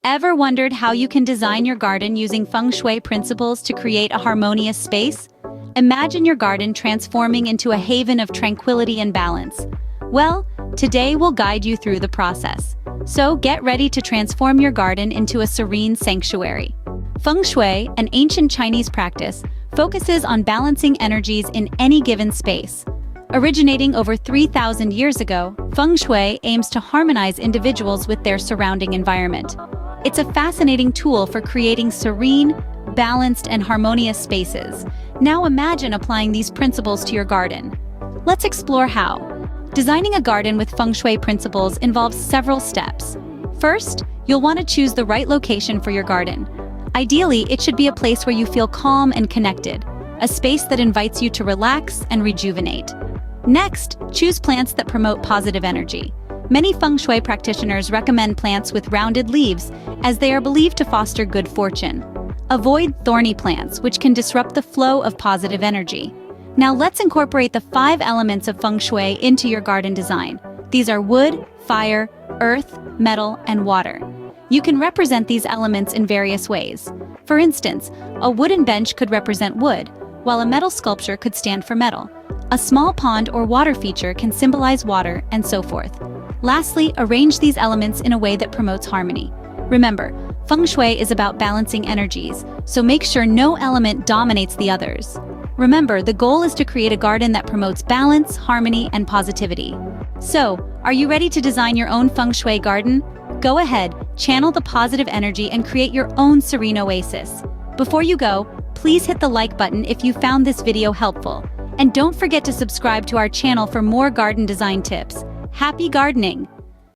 Ever wondered how you can design your garden using Feng Shui principles to create a harmonious space? Imagine your garden transforming into a haven of tranquility and balance. Well, today we'll guide you through the process. So get ready to transform your garden into a serene sanctuary. Feng Shui, an ancient Chinese practice, focuses on balancing energies in any given space. Originating over 3,000 years ago, Feng Shui aims to harmonize individuals with their surrounding environment. It's a fascinating tool for creating serene, balanced, and harmonious spaces. Now imagine applying these principles to your garden. Let's explore how. Designing a garden with Feng Shui principles involves several steps. First, you'll want to choose the right location for your garden. Ideally, it should be a place where you feel calm and connected, a space that invites you to relax and rejuvenate. Next, choose plants that promote positive energy. Many Feng Shui practitioners recommend plants with rounded leaves, as they are believed to foster good fortune. Avoid thorny plants, which can disrupt the flow of positive energy. Now let's incorporate the 5 elements of Feng Shui into your garden design. These are wood, fire, earth, metal, and water. You can represent these elements in various ways. For instance, a wooden bench could represent wood, while a metal sculpture could stand for metal. A small pond or water feature can symbolize water, and so forth. Lastly, arrange these elements in a way that promotes harmony. Remember, Feng Shui is about balancing energies, so make sure no element dominates the others. Remember, the goal is to create a garden that promotes balance, harmony, and positivity. So, are you ready to design your own Feng Shui garden? Go ahead, channel the positive energy and create your own serene oasis. Before you go, please hit the like button if you found this video helpful. And don't forget to subscribe to our channel for more garden design tips. Happy gardening!